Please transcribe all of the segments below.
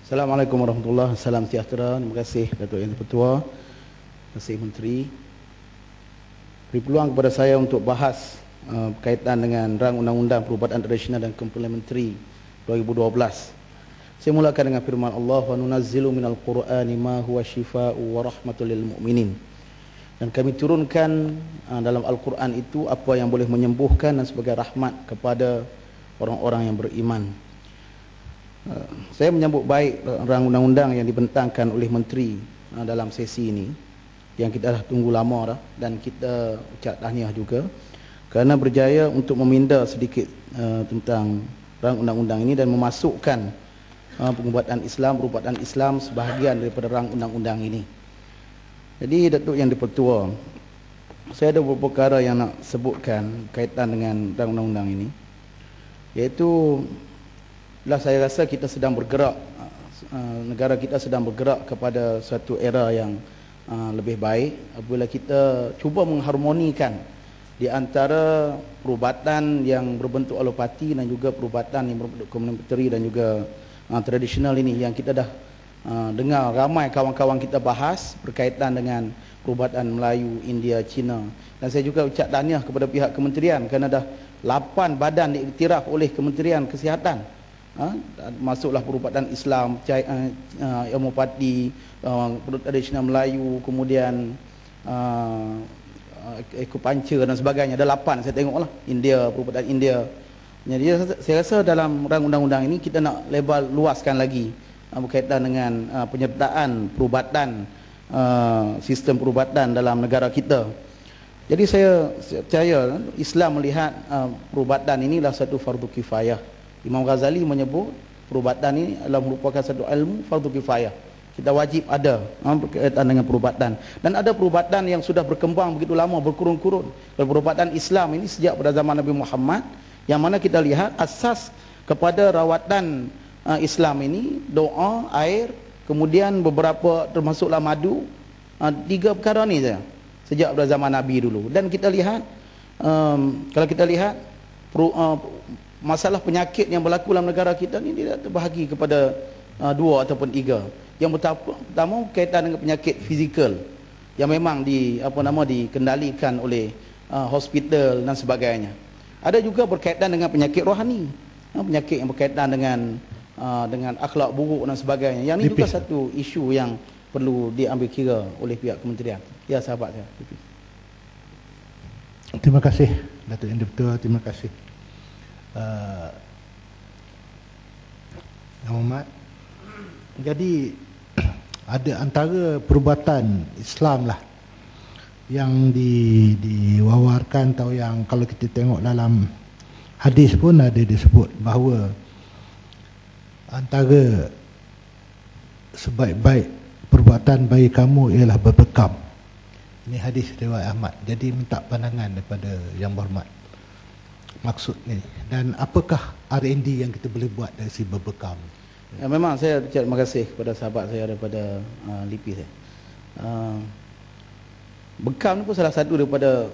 Assalamualaikum warahmatullahi wabarakatuh. Salam sejahtera. Terima kasih Datuk Yang Dipertua. Terima kasih Menteri. Beri peluang kepada saya untuk bahas berkaitan dengan rang undang-undang perubatan tradisional dan komplementari 2012. Saya mulakan dengan firman Allah, wa nunazzilu minal qur'ani ma huwa syifaa'u wa rahmatul lil mu'minin. Dan kami turunkan dalam Al-Quran itu apa yang boleh menyembuhkan dan sebagai rahmat kepada orang-orang yang beriman. Saya menyambut baik rang undang-undang yang dibentangkan oleh Menteri dalam sesi ini, yang kita dah tunggu lama dah, dan kita ucap tahniah juga kerana berjaya untuk meminda sedikit tentang rang undang-undang ini dan memasukkan perubatan Islam sebahagian daripada rang undang-undang ini. Jadi Datuk Yang Dipertua, saya ada beberapa perkara yang nak sebutkan kaitan dengan rang undang-undang ini, iaitu saya rasa kita sedang bergerak, negara kita sedang bergerak kepada suatu era yang lebih baik apabila kita cuba mengharmonikan di antara perubatan yang berbentuk alopati dan juga perubatan yang berbentuk komplementari dan juga tradisional ini, yang kita dah dengar ramai kawan-kawan kita bahas berkaitan dengan perubatan Melayu, India, Cina. Dan saya juga ucap tahniah kepada pihak kementerian kerana dah 8 badan diiktiraf oleh Kementerian Kesihatan. Masuklah perubatan Islam, Ilmu-Pati, produk tradisional Melayu, kemudian Ekupanca dan sebagainya. Ada 8 saya tengoklah, India, perubatan India. Jadi saya rasa dalam rang undang-undang ini kita nak lebar luaskan lagi berkaitan dengan penyertaan perubatan, sistem perubatan dalam negara kita. Jadi saya percaya Islam melihat perubatan inilah satu fardu kifayah. Imam Ghazali menyebut perubatan ini adalah merupakan satu ilmu fardu kifayah. Kita wajib ada berkaitan dengan perubatan. Dan ada perubatan yang sudah berkembang begitu lama, berkurun-kurun. Perubatan Islam ini sejak pada zaman Nabi Muhammad, yang mana kita lihat asas kepada rawatan Islam ini doa, air, kemudian beberapa termasuklah madu. 3 perkara ni saja sejak pada zaman Nabi dulu. Dan kita lihat kalau kita lihat masalah penyakit yang berlaku dalam negara kita ni tidak terbahagi kepada 2 ataupun 3. Yang pertama kaitan dengan penyakit fizikal yang memang dikendalikan oleh hospital dan sebagainya. Ada juga berkaitan dengan penyakit rohani, penyakit yang berkaitan dengan akhlak buruk dan sebagainya. Yang ini juga satu isu yang perlu diambil kira oleh pihak kementerian. Ya, sahabat saya. Terima kasih Datuk Yang Dipertua, terima kasih Yang Hormat. Jadi ada antara perubatan Islam lah yang diwawarkan, atau yang kalau kita tengok dalam hadis pun ada disebut bahawa antara sebaik-baik perbuatan bagi kamu ialah berbekam. Ini hadis riwayat Ahmad. Jadi minta pandangan daripada Yang Berhormat maksud ni, dan apakah R&D yang kita boleh buat dari si berbekam. Ya, memang saya terima kasih kepada sahabat saya daripada LIPI saya. Bekam ni pun salah satu daripada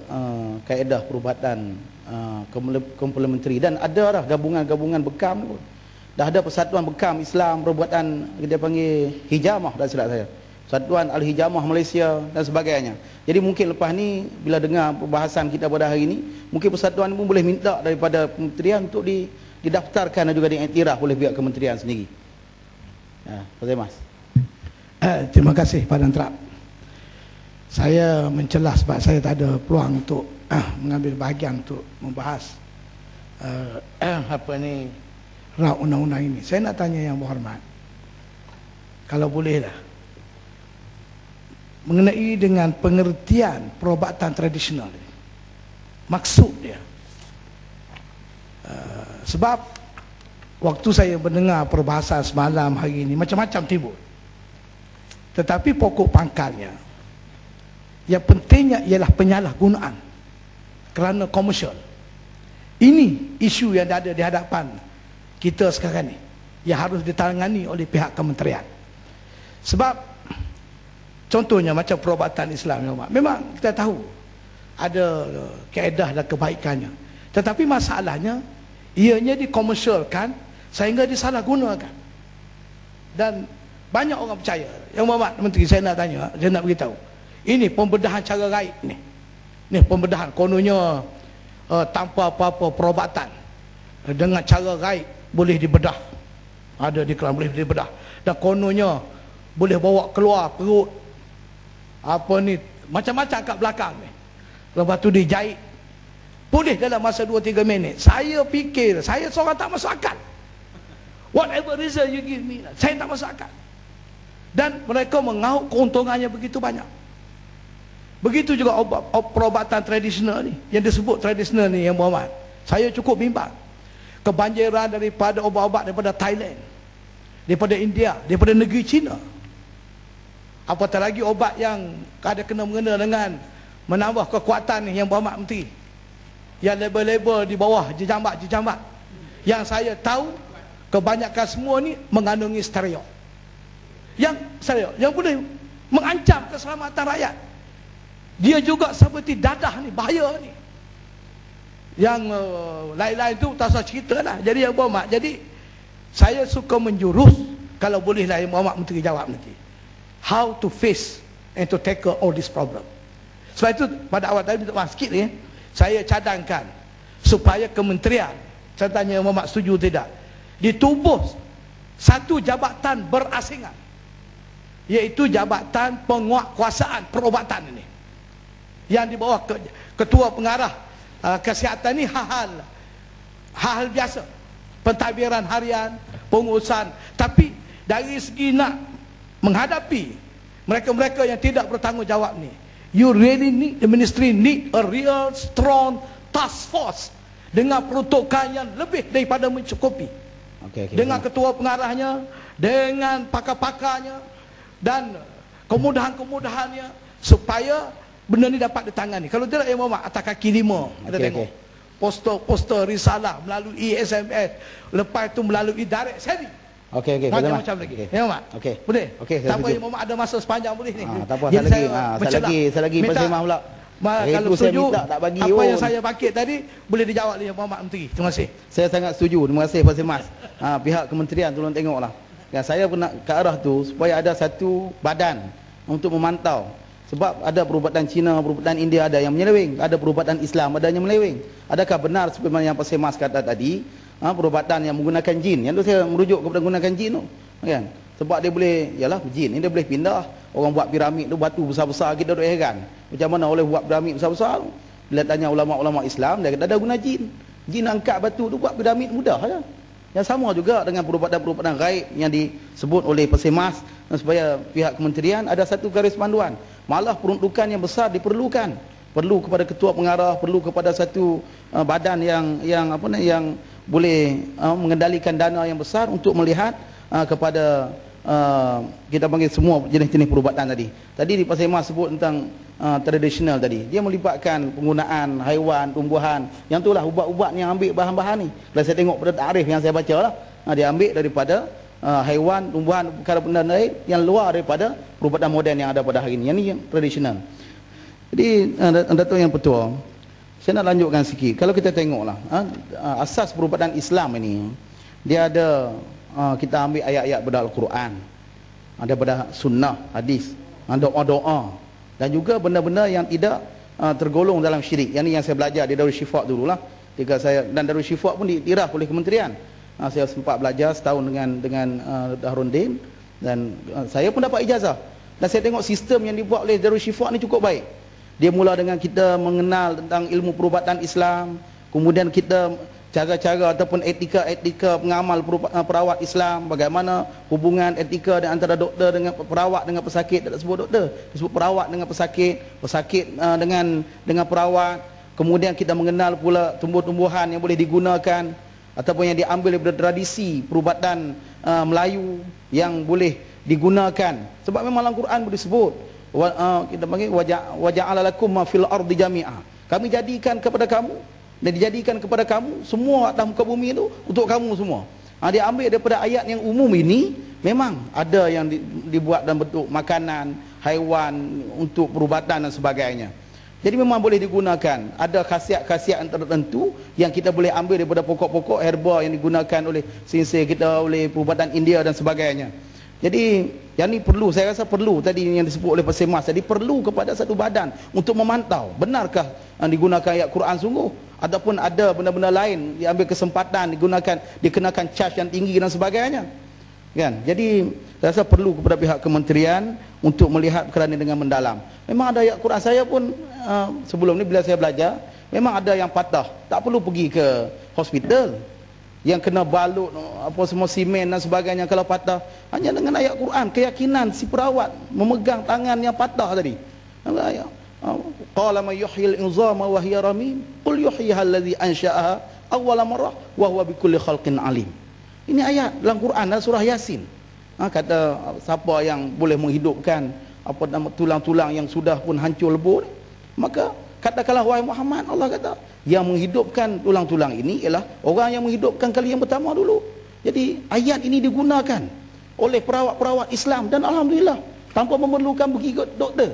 kaedah perubatan komplementari, dan ada dah gabungan-gabungan bekam ni pun. Dah ada Persatuan Bekam Islam, perubatan dia panggil Hijamah, tak silap saya, Persatuan Al-Hijamah Malaysia dan sebagainya. Jadi mungkin lepas ni bila dengar perbahasan kita pada hari ini, mungkin persatuan pun boleh minta daripada kementerian untuk didaftarkan dan juga diiktiraf oleh pihak kementerian sendiri. Terima kasih. Terima kasih Pak Dan Trap. Saya mencelah sebab saya tak ada peluang untuk mengambil bahagian untuk membahas rang undang-undang ini. Saya nak tanya Yang Berhormat, kalau bolehlah, mengenai dengan pengertian perubatan tradisional ini, maksud dia. Sebab waktu saya mendengar perbahasan semalam hari ini, macam-macam timbul. Tetapi pokok pangkalnya, yang pentingnya ialah penyalahgunaan kerana komersial. Ini isu yang ada di hadapan kita sekarang ni, yang harus ditangani oleh pihak kementerian. Sebab contohnya macam perubatan Islam, memang kita tahu ada kaedah dan kebaikannya, tetapi masalahnya ianya dikomersialkan sehingga disalahgunakan. Dan banyak orang percaya. Yang Muhammad Menteri, saya nak tanya, saya nak beritahu. Ini pembedahan cara gaib ni. Ni pembedahan kononnya tanpa apa-apa perubatan. Dengan cara gaib boleh dibedah. Ada di Quran boleh dibedah. Dan kononnya boleh bawa keluar perut. Apa ni, macam-macam kat belakang ni. Lepas tu dijahit. Boleh dalam masa 2-3 minit. Saya fikir, saya seorang tak masuk akal. Whatever reason you give me, saya tak masuk akal. Dan mereka mengauk keuntungannya begitu banyak. Begitu juga perubatan tradisional ni, yang disebut tradisional ni yang Muhammad. Saya cukup bimbang. Kebanjiran daripada obat-obat daripada Thailand, daripada India, daripada negeri China. Apatah lagi obat yang ada kena-mengena dengan menambah kekuatan ni yang Muhammad Menteri. Yang label-label di bawah jejambat-jejambat. Yang saya tahu kebanyakan semua ni mengandungi steroid. Yang boleh mengancam keselamatan rakyat. Dia juga seperti dadah ni, bahaya ni. Yang lain-lain tu tak usah cerita lah. Jadi yang Muhammad, jadi saya suka menjurus, kalau boleh lah yang Muhammad Menteri jawab nanti, how to face and to tackle all this problem. Sebab itu pada awal tadi minta maaf sikit ni, saya cadangkan supaya kementerian, saya tanya Muhammad setuju tidak, ditubuh satu jabatan berasingan, iaitu jabatan penguatkuasaan perubatan ini, yang di bawah ketua pengarah kesihatan ni hal biasa, pentadbiran harian, pengurusan. Tapi dari segi nak menghadapi mereka-mereka yang tidak bertanggungjawab ni, you really need, the ministry need a real strong task force dengan peruntukan yang lebih daripada mencukupi. Dengan ketua pengarahnya, dengan pakar-pakarnya, dan kemudahan-kemudahannya, supaya benda ni dapat ditangani. Kalau tidak ya Muhammad, atas kaki 5 kita tengok poster risalah melalui SMS, lepas tu melalui direct sendiri. Macam-macam lagi. Ya Muhammad. Boleh? Tak apa ya Muhammad, ada masa sepanjang boleh ni. Tak apa, saya lagi Pasir Mas pula. Kalau setuju, tak bagi apa yang saya bangkit tadi boleh dijawab oleh Muhammad Menteri. Terima kasih. Saya sangat setuju. Terima kasih Pasir Mas. Pihak kementerian tolong tengoklah. Saya pun nak ke arah tu supaya ada satu badan untuk memantau. Sebab ada perubatan Cina, perubatan India ada yang menyeleweng, ada perubatan Islam ada yang menyeleweng. Adakah benar seperti yang Pasir Mas kata tadi, perubatan yang menggunakan jin? Yang tu saya merujuk kepada menggunakan jin tu, kan? Sebab dia boleh, yalah jin ni dia boleh pindah. Orang buat piramid tu batu besar-besar, kita duk heran. Macam mana boleh buat piramid besar-besar tu? Bila tanya ulama-ulama Islam, dia kata ada guna jin. Jin angkat batu tu buat piramid mudah saja. Yang sama juga dengan perubatan-perubatan gaib yang disebut oleh Pasir Mas, supaya pihak kementerian ada satu garis panduan. Malah peruntukan yang besar diperlukan. Perlu kepada ketua pengarah, perlu kepada satu badan yang boleh mengendalikan dana yang besar untuk melihat kepada kita panggil semua jenis-jenis perubatan tadi. Tadi di Pasir Mas sebut tentang tradisional tadi. Dia melibatkan penggunaan haiwan, tumbuhan. Yang itulah ubat-ubat yang ambil bahan-bahan ni. Kalau saya tengok pada takrif yang saya baca lah, dia ambil daripada haiwan, tumbuhan, perkara benda lain yang luar daripada perubatan moden yang ada pada hari ini. Yang ni yang tradisional. Jadi Datuk Yang Pertua, saya nak lanjutkan sikit. Kalau kita tengoklah asas perubatan Islam ini, dia ada kita ambil ayat-ayat pada Al-Quran, ada pada sunnah, hadis, doa-doa, dan juga benda-benda yang tidak tergolong dalam syirik. Yang ni yang saya belajar di Darul Syifa dululah. Ketika saya, dan Darul Syifa pun diiktiraf oleh kementerian. Saya sempat belajar setahun dengan Dahrundin, dan saya pun dapat ijazah. Dan saya tengok sistem yang dibuat oleh Darul Syifa ni cukup baik. Dia mula dengan kita mengenal tentang ilmu perubatan Islam, kemudian kita cara-cara ataupun etika pengamal perawat Islam, bagaimana hubungan etika di antara doktor dengan perawat dengan pesakit. Tak sebut doktor, disebut perawat dengan pesakit, pesakit dengan perawat. Kemudian kita mengenal pula tumbuh-tumbuhan yang boleh digunakan ataupun yang diambil daripada tradisi perubatan Melayu yang boleh digunakan. Sebab memang dalam Quran boleh disebut kita panggil waja'ala lakum ma fil ardi jami'a. Kami jadikan kepada kamu, dan dijadikan kepada kamu semua atas muka bumi itu untuk kamu semua. Dia ambil daripada ayat yang umum ini, memang ada yang dibuat dalam bentuk makanan, haiwan untuk perubatan dan sebagainya. Jadi memang boleh digunakan. Ada khasiat-khasiat tertentu yang kita boleh ambil daripada pokok-pokok herba yang digunakan oleh sinsir kita, oleh perubatan India dan sebagainya. Jadi yang ni perlu, saya rasa perlu tadi yang disebut oleh Pasir Mas. Jadi perlu kepada satu badan untuk memantau benarkah digunakan ayat Quran sungguh, ataupun ada benda-benda lain diambil kesempatan digunakan, dikenakan charge yang tinggi dan sebagainya. Kan? Jadi saya rasa perlu kepada pihak kementerian untuk melihat perkara ini dengan mendalam. Memang ada ayat Quran, saya pun sebelum ni bila saya belajar, memang ada yang patah, tak perlu pergi ke hospital yang kena balut apa semua simen dan sebagainya. Kalau patah hanya dengan ayat Quran, keyakinan si perawat memegang tangan yang patah tadi. Qala may yuhyil izama wa hiya ramim qul yuhyiha allazi ansha'aha awwala marrah wa huwa bikulli khalqin alim. Ini ayat dalam Quran, dalam surah Yasin. Kata siapa yang boleh menghidupkan apa nama tulang-tulang yang sudah pun hancur lebur, maka katakanlah wahai Muhammad, Allah kata yang menghidupkan tulang-tulang ini ialah orang yang menghidupkan kali yang pertama dulu. Jadi ayat ini digunakan oleh perawat-perawat Islam, dan alhamdulillah tanpa memerlukan pergi ke doktor.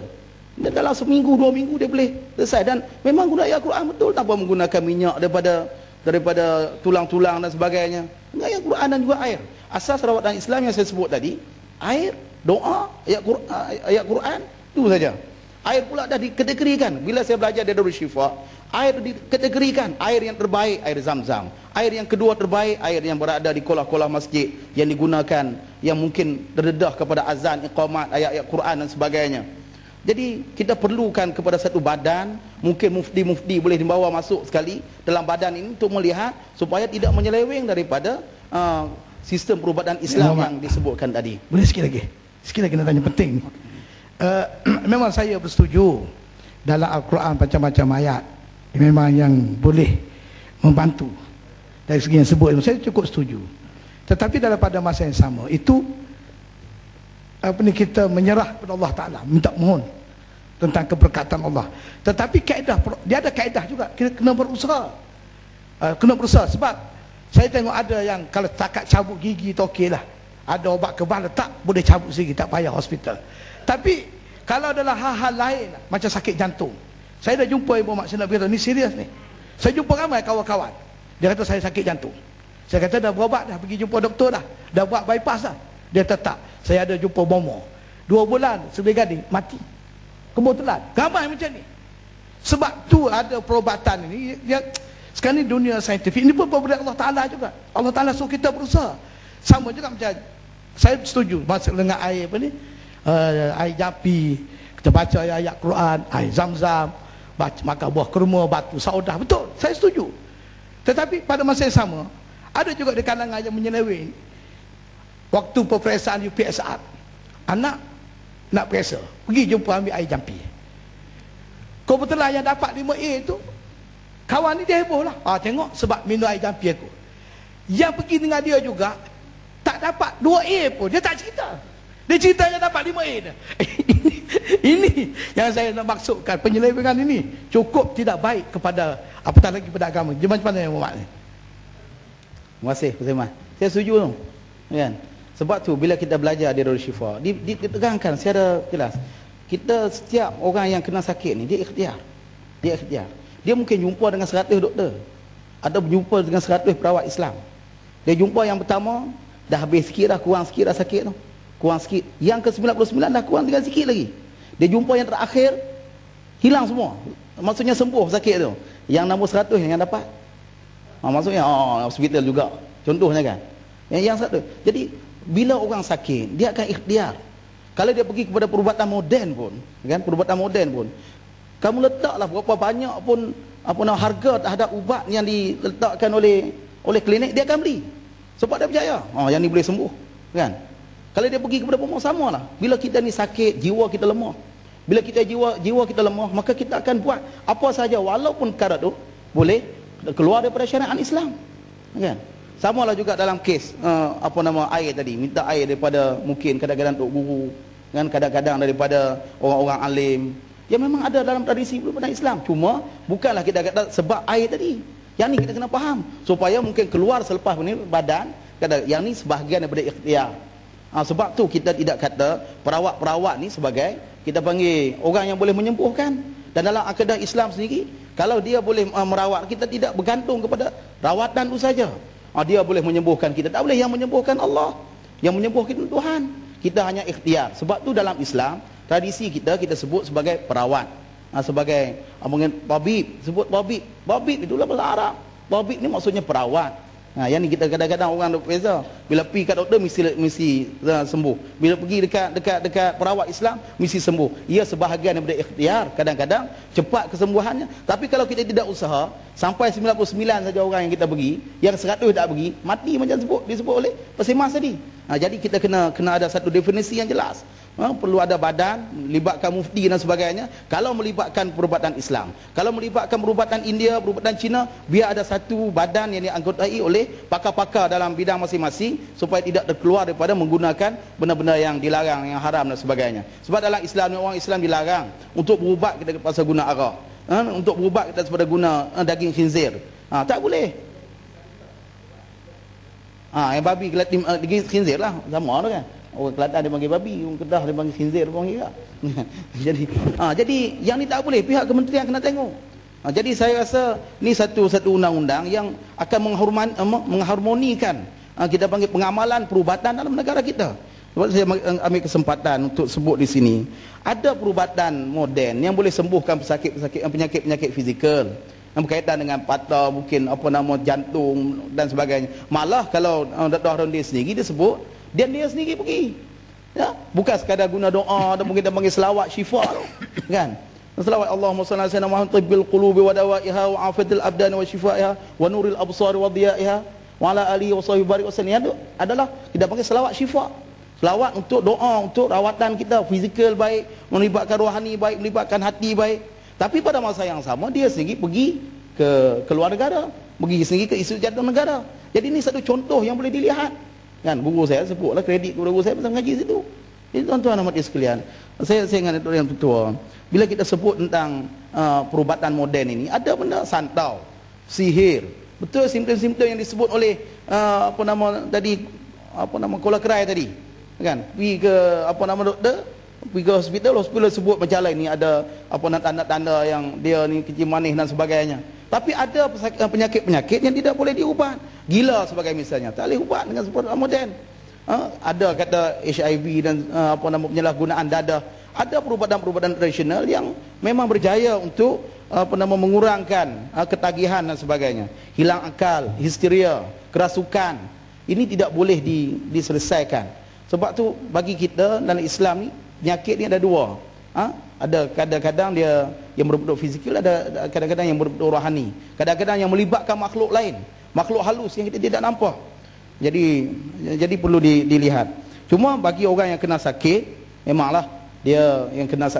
Dan dalam seminggu 2 minggu dia boleh selesai, dan memang guna ayat Quran betul tanpa menggunakan minyak daripada tulang-tulang dan sebagainya. Dengan ayat Quran dan juga air. Asas rawatan Islam yang saya sebut tadi, air, doa, ayat Quran, itu saja. Air pula dah dikategorikan. Bila saya belajar di Darul Syifa, air dikategorikan. Air yang terbaik, air Zam-Zam. Air yang kedua terbaik, air yang berada di kolah-kolah masjid yang digunakan, yang mungkin terdedah kepada azan, iqamat, ayat-ayat Quran dan sebagainya. Jadi kita perlukan kepada satu badan, mungkin mufti-mufti boleh dibawa masuk sekali dalam badan ini untuk melihat supaya tidak menyeleweng daripada sistem perubatan Islam yang disebutkan tadi. Boleh sikit lagi? Sikit lagi nak tanya penting. Memang saya bersetuju dalam Al-Quran macam-macam ayat memang yang boleh membantu dari segi yang sebut, saya cukup setuju. Tetapi dalam pada masa yang sama itu kita menyerah kepada Allah Ta'ala, minta mohon tentang keberkatan Allah. Tetapi kaedah, dia ada kaedah juga, kita kena berusaha. Kena berusaha, sebab saya tengok ada yang kalau takat cabut gigi tu okey lah, ada obat kebal letak, boleh cabut gigi, tak payah hospital. Tapi kalau adalah hal-hal lain macam sakit jantung, saya dah jumpa Ibu Mak Senap berkata, ni serius ni. Saya jumpa ramai kawan-kawan, dia kata saya sakit jantung. Saya kata dah berobat dah, pergi jumpa doktor dah buat bypass dah. Dia tetap, saya ada jumpa bomo 2 bulan sebelum gading mati kebetulan. Ramai macam ni. Sebab tu ada perubatan ini yang sekarang ni dunia saintifik ini pun berbeza Allah Ta'ala juga. Allah Ta'ala suruh kita berusaha. Sama juga macam saya setuju masuk dengan air apa ni, air japi, kita baca ayat Quran, air Zam-Zam, makan buah kurma, batu saudah, betul, saya setuju. Tetapi pada masa yang sama ada juga di kalangan yang menyeleweng. Waktu peperiksaan UPSR, anak nak periksa, pergi jumpa ambil air jampi. Kebetulan yang dapat 5A tu, kawan ni dia heboh lah. Tengok sebab minum air jampi aku. Yang pergi dengan dia juga tak dapat 2A pun, dia tak cerita. Dia cerita yang dapat 5A dah. Ini yang saya nak maksudkan, penyelewengan ini cukup tidak baik kepada apatah lagi pada agama. Dia macam mana yang Muhammad ni? Terima kasih Pasir Mas. Saya setuju tu. Kan? Sebab tu bila kita belajar di Darul Syifa, ditekankan secara jelas, kita setiap orang yang kena sakit ni dia ikhtiar. Dia mungkin jumpa dengan 100 doktor, atau jumpa dengan 100 perawat Islam. Dia jumpa yang pertama dah habis sikit dah, kurang sikit dah sakit tu, kurang sikit. Yang ke-99 dah kurang tinggal sikit lagi. Dia jumpa yang terakhir hilang semua, maksudnya sembuh sakit tu. Yang nombor 100 yang dapat, maksudnya hospital juga contohnya kan. Yang 100. Jadi bila orang sakit, dia akan ikhtiar. Kalau dia pergi kepada perubatan moden pun, kan, perubatan moden pun, kamu letaklah berapa banyak pun harga terhadap ubat yang diletakkan oleh klinik, dia akan beli. Sebab dia percaya, yang ni boleh sembuh, kan? Kalau dia pergi kepada pemuk, samalah. Bila kita ni sakit, jiwa kita lemah. Bila kita jiwa kita lemah, maka kita akan buat apa saja walaupun perkara tu boleh keluar daripada syariat Islam, kan? Samalah juga dalam kes air tadi, minta air daripada mungkin kadang-kadang tok guru, kan, kadang-kadang daripada orang-orang alim. Ya memang ada dalam tradisi perubatan Islam. Cuma bukanlah kita kata sebab air tadi. Yang ni kita kena faham supaya mungkin keluar selepas ni badan, kata yang ni sebahagian daripada ikhtiar. Sebab tu kita tidak kata perawat-perawat ni sebagai, kita panggil orang yang boleh menyembuhkan. Dan dalam akidah Islam sendiri, kalau dia boleh merawat, kita tidak bergantung kepada rawatan itu saja. Dia boleh menyembuhkan kita, tak boleh. Yang menyembuhkan Allah, yang menyembuhkan Tuhan. kita hanya ikhtiar. Sebab tu dalam Islam, tradisi kita sebut sebagai perawat. Sebagai tabib, sebut tabib. Tabib itulah bahasa Arab. Tabib ni maksudnya perawat. Yang ni kita kadang-kadang orang duk beza. Bila pergi kat doktor mesti sembuh. Bila pergi dekat perawat Islam mesti sembuh. Ia sebahagian daripada ikhtiar. Kadang-kadang cepat kesembuhannya. Tapi kalau kita tidak usaha, sampai 99 saja orang yang kita pergi, yang 100 tak pergi, mati macam disebut oleh Persimas tadi. Jadi kita kena ada satu definisi yang jelas. Perlu ada badan, melibatkan mufti dan sebagainya. Kalau melibatkan perubatan Islam, kalau melibatkan perubatan India, perubatan Cina, biar ada satu badan yang dianggotai oleh pakar-pakar dalam bidang masing-masing, supaya tidak terkeluar daripada menggunakan benda-benda yang dilarang, yang haram dan sebagainya. Sebab dalam Islam ni, orang Islam dilarang untuk berubat kita pasal guna arak, untuk berubat kita daripada guna daging khinzir. Tak boleh. Yang babi daging khinzir lah, sama lah kan. Orang Kelantan dia panggil babi, orang Kedah dia panggil khinzir, dia panggil juga. Jadi yang ni tak boleh, pihak kementerian kena tengok. Jadi saya rasa ni satu undang-undang yang akan mengharmonikan kita panggil pengamalan perubatan dalam negara kita. Sebab saya ambil kesempatan untuk sebut di sini, ada perubatan moden yang boleh sembuhkan penyakit-penyakit fizikal yang berkaitan dengan patah, mungkin jantung dan sebagainya. Malah kalau Dr. Harun sendiri dia sebut, dia sendiri pergi, ya, bukan sekadar guna doa dan mungkin dia panggil selawat syifa tu, kan, selawat Allahumma salli ala sayyidina Muhammad tibbil qulubi wa dawaiha wa afatil abdan wa shifaiha wa nuril absar wa dhiyaiha wa ala alihi wa sahbihi barik wasallam. Itu adalah kita panggil selawat syifa, selawat untuk doa, untuk rawatan kita fizikal baik, melibatkan rohani baik, melibatkan hati baik. Tapi pada masa yang sama dia sendiri pergi ke luar negara, pergi sendiri ke isu jantung negara. Jadi ini satu contoh yang boleh dilihat. Kan, guru saya sebutlah kredit kepada guru saya pasal mengaji situ. Jadi tuan-tuan dan hadirin sekalian, saya ingat itu yang tua. Bila kita sebut tentang perubatan moden ini, ada benda santau, sihir. Betul simptom-simptom yang disebut oleh Kolakerai tadi. Kan? Pergi ke doktor, pergi ke hospital sebut macam lain ni, ada tanda-tanda yang dia ni kencing manis dan sebagainya. Tapi ada penyakit-penyakit yang tidak boleh diubat. Gila sebagai misalnya, tak boleh ubat dengan perubatan moden. Ada kata HIV dan penyalahgunaan dadah. Ada perubatan-perubatan tradisional yang memang berjaya untuk mengurangkan ketagihan dan sebagainya. Hilang akal, histeria, kerasukan. Ini tidak boleh diselesaikan. Sebab tu bagi kita dalam Islam ni, penyakit ni ada dua. Ada kadang-kadang dia yang berbentuk fizikal, ada kadang-kadang yang berbentuk rohani. Kadang-kadang yang melibatkan makhluk lain, makhluk halus yang kita tidak nampak. Jadi perlu dilihat. Cuma bagi orang yang kena sakit, memanglah dia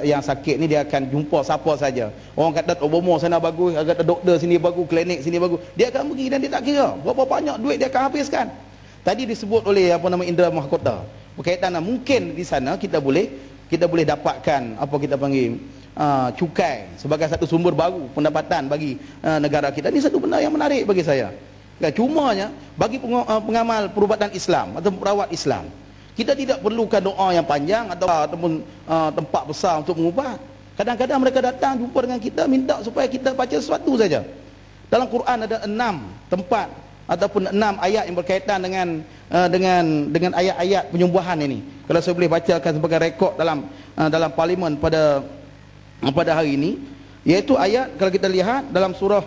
yang sakit ni dia akan jumpa siapa saja. Orang kata Obama sana bagus, kata doktor sini bagus, klinik sini bagus, dia akan pergi dan dia tak kira berapa banyak duit dia akan habiskan. Tadi disebut oleh Indra Mahkota berkaitan mungkin di sana kita boleh dapatkan kita panggil cukai sebagai satu sumber baru pendapatan bagi negara kita. Ini satu benda yang menarik bagi saya. Cumanya bagi pengamal perubatan Islam atau perawat Islam, kita tidak perlukan doa yang panjang ataupun tempat besar untuk mengubat. Kadang-kadang mereka datang jumpa dengan kita, minta supaya kita baca sesuatu saja. Dalam Quran ada 6 tempat ataupun 6 ayat yang berkaitan dengan ayat-ayat penyembuhan ini. Kalau saya boleh bacakan sebagai rekod dalam parlimen pada hari ini, iaitu ayat kalau kita lihat dalam surah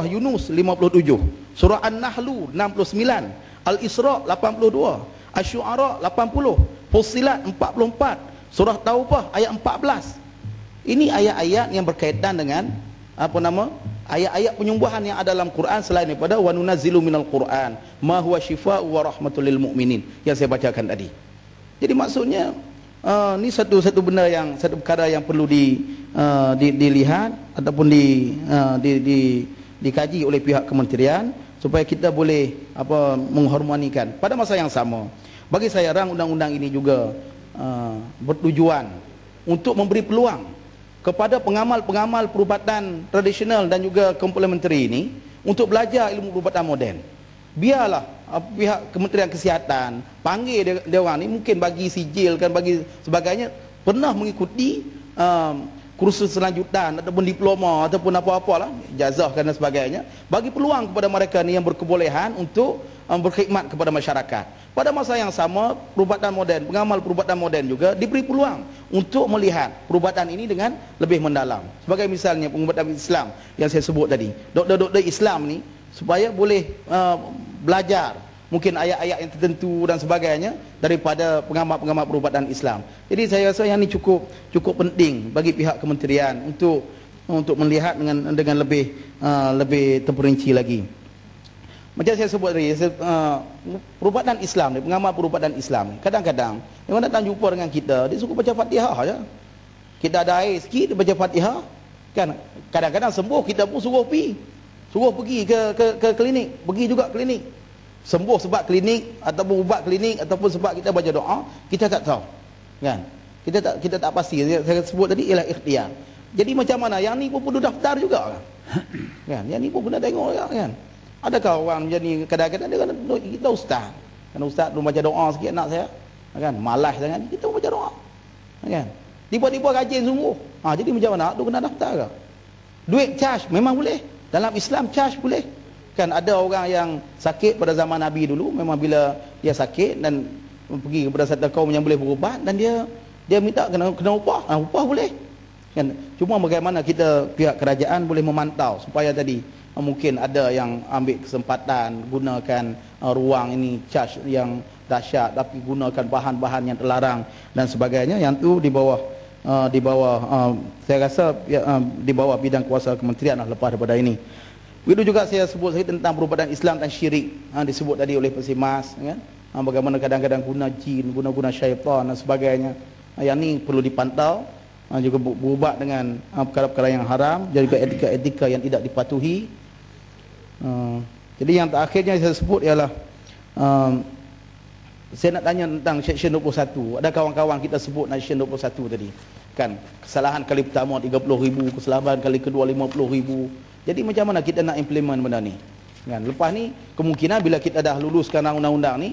Yunus 57, surah An-Nahl 69, Al-Isra 82, Asy-Syu'ara 80, Fussilat 44, surah Taubah ayat 14. Ini ayat-ayat yang berkaitan dengan ayat-ayat penyembuhan yang ada dalam Quran selain daripada wa nunazzilu minal Quran ma huwa syifaa'u wa rahmatul lil mu'minin yang saya bacakan tadi. Jadi maksudnya ni satu benda yang satu perkara yang perlu dilihat ataupun dikaji oleh pihak kementerian supaya kita boleh mengharmonikan. Pada masa yang sama, bagi saya rang undang-undang ini juga bertujuan untuk memberi peluang kepada pengamal-pengamal perubatan tradisional dan juga komplementari ini untuk belajar ilmu perubatan moden. Biarlah pihak Kementerian Kesihatan panggil dia orang ni, mungkin bagi sijil kan, bagi sebagainya, pernah mengikuti kursus selanjutan ataupun diploma ataupun apa-apalah, ijazah dan sebagainya, bagi peluang kepada mereka ni yang berkebolehan untuk berkhidmat kepada masyarakat. Pada masa yang sama, perubatan moden, pengamal perubatan moden juga diberi peluang untuk melihat perubatan ini dengan lebih mendalam. Sebagai misalnya perubatan Islam yang saya sebut tadi, doktor-doktor Islam ni supaya boleh belajar mungkin ayat-ayat yang tertentu dan sebagainya daripada pengamat-pengamat perubatan Islam. Jadi saya rasa yang ni cukup penting bagi pihak kementerian untuk melihat dengan lebih terperinci lagi. Macam saya sebut tadi, perubatan Islam ni, pengamat perubatan Islam ni, kadang-kadang yang datang jumpa dengan kita, dia suka baca Fatihah aja. Kita ada air sikit, dia baca Fatihah, kan? Kadang-kadang sembuh, kita pun suruh pergi ke klinik, pergi juga klinik. Sembuh sebab klinik ataupun ubat klinik ataupun sebab kita baca doa, kita tak tahu, kan? Kita tak pasti. Saya sebut tadi ialah ikhtiar. Jadi macam mana yang ni pun perlu daftar juga, kan? Yang ni pun kena tengok juga, kan? Adakah orang macam ni kadang-kadang dia kata kita ustaz, kan ustaz belum baca doa sikit anak saya, kan? Malas sangat kita baca doa, kan? Tiba-tiba rajin sungguh. Jadi macam mana tu kena daftar ke? Duit charge memang boleh. Dalam Islam charge boleh. Kan ada orang yang sakit pada zaman Nabi dulu, memang bila dia sakit dan pergi kepada satu kaum yang boleh berubat dan dia minta kena upah, upah boleh. Kan cuma bagaimana kita pihak kerajaan boleh memantau supaya tadi mungkin ada yang ambil kesempatan gunakan ruang ini charge yang dahsyat tapi gunakan bahan-bahan yang terlarang dan sebagainya, yang tu di bawah saya rasa di bawah bidang kuasa kementerian lah lepas daripada ini. Begitu juga saya sebut sedikit tentang perubatan Islam dan syirik, disebut tadi oleh Persimas, kan? Bagaimana kadang-kadang guna jin, guna syaitan dan sebagainya. Yang ni perlu dipantau, juga berubat dengan perkara-perkara yang haram, juga etika-etika yang tidak dipatuhi. Jadi yang terakhirnya saya sebut ialah saya nak tanya tentang Seksyen 21. Ada kawan-kawan kita sebut Seksyen 21 tadi, kan? Kesalahan kali pertama 30,000, kesalahan kali kedua 50,000. Jadi macam mana kita nak implement benda ni, kan? Lepas ni kemungkinan bila kita dah luluskan undang-undang ni,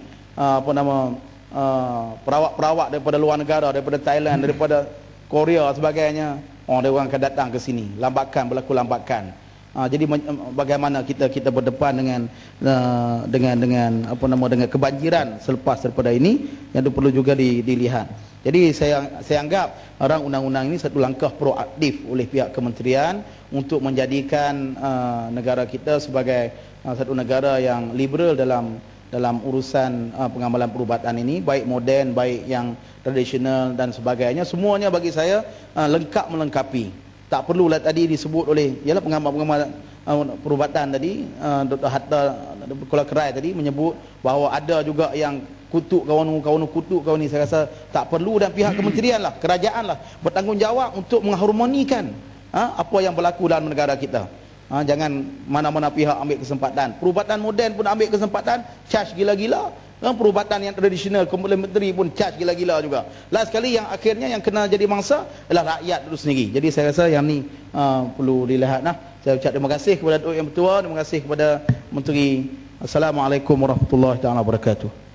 perawat-perawat daripada luar negara, daripada Thailand, daripada Korea sebagainya, dia orang akan datang ke sini, berlaku lambakan. Jadi bagaimana kita berdepan dengan kebanjiran selepas daripada ini, yang itu perlu juga dilihat. Jadi saya anggap orang undang-undang ini satu langkah proaktif oleh pihak kementerian untuk menjadikan negara kita sebagai satu negara yang liberal dalam urusan pengamalan perubatan ini, baik moden, baik yang tradisional dan sebagainya. Semuanya bagi saya lengkap melengkapi. Tak perlulah tadi disebut oleh pengamat-pengamat perubatan tadi, Dr. Hatta Kuala Kerai tadi menyebut bahawa ada juga yang kutuk kawan ni. Saya rasa tak perlu, dan pihak kementerian lah, kerajaan lah bertanggungjawab untuk mengharmonikan apa yang berlaku dalam negara kita. Jangan mana-mana pihak ambil kesempatan. Perubatan moden pun ambil kesempatan, charge gila-gila. Perubatan yang tradisional, komplementari pun charge gila-gila juga. Last sekali yang akhirnya yang kena jadi mangsa adalah rakyat itu sendiri. Jadi saya rasa yang ni perlu dilihat. Saya ucap terima kasih kepada Datuk Yang Bertuah, terima kasih kepada Menteri. Assalamualaikum warahmatullahi wabarakatuh.